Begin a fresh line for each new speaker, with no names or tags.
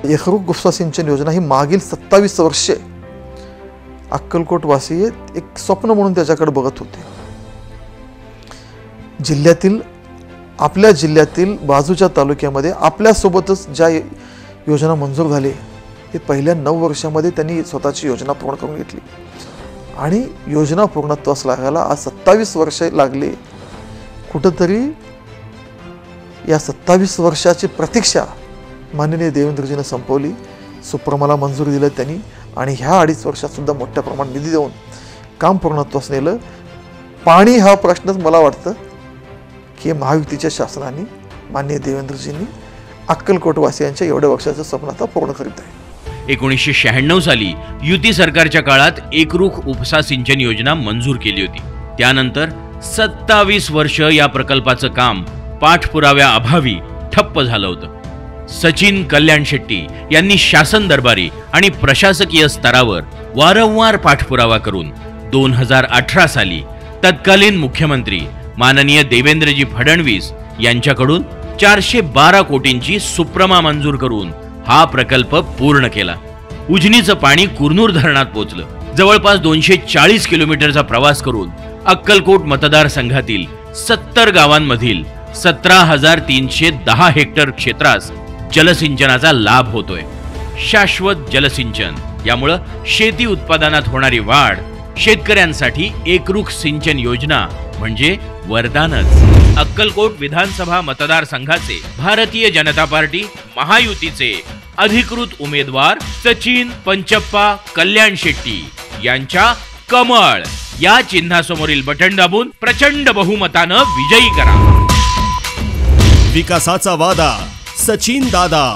एकरूप उपसा सिंचन योजना ही मागील 27 वर्षे अक्कलकोटवासी एक स्वप्न म्हणून त्याच्याकडे बघत होते. आपल्या जिल्ह्यातील बाजूच्या तालुक्यामध्ये आपल्यासोबतच ज्या योजना मंजूर झाले ते पहिल्या 9 वर्षामध्ये त्यांनी स्वतःची योजना पूर्ण करून घेतली आणि योजना पूर्णत्वास लागायला आज 27 वर्षे लागले. कुठंतरी या 27 वर्षाची प्रतीक्षा माननीय देवेंद्रजींनी संपवली. सुप्रमाला मंजुरी दिली त्यांनी आणि ह्या 2.5 वर्षात सुद्धा मोठ्या प्रमाणात निधी देऊन काम पूर्णत्वास नेलं. पाणी हा प्रश्नच मला वाटतं की महायुतीच्या शासनाने माननीय देवेंद्रजींनी अक्कलकोटवासियांच्या एवढ्या वर्षाचं स्वप्न आता पूर्ण करीत आहे.
1996 साली युती सरकारच्या काळात एकरूप उपसा सिंचन योजना मंजूर केली होती. त्यानंतर 27 वर्ष या प्रकल्पाचं काम पाठपुराव्याअभावी ठप्प झालं होतं. सचिन कल्याण शेट्टी यांनी शासन दरबारी आणि प्रशासकीय स्तरावर वारंवार पाठपुरावा करून 2018 साली तत्कालीन मुख्यमंत्री माननीय देवेंद्रजी फडणवीस यांच्याकडून 412 कोटींची सुप्रमा मंजूर करून हा प्रकल्प पूर्ण केला. उजनीचं पाणी कुरनूर धरणात पोहोचलं. जवळपास 240 किलोमीटरचा प्रवास करून अक्कलकोट मतदारसंघातील 70 गावांमधील 17,310 हेक्टर क्षेत्रास जलसिंचनाचा लाभ होतोय. शाश्वत जलसिंचन यामुळे शेती उत्पादनात होणारी वाढ, शेतकऱ्यांसाठी एकरूप सिंचन योजना म्हणजे वरदानच. अक्कलकोट विधानसभा मतदारसंघाचे भारतीय जनता पार्टी महायुतीचे अधिकृत उमेदवार सचिन पंचप्पा कल्याण शेट्टी यांच्या कमळ या चिन्हासमोरील बटन दाबून प्रचंड बहुमतानं विजयी करा.
विकासाचा वादा सचिन दादा.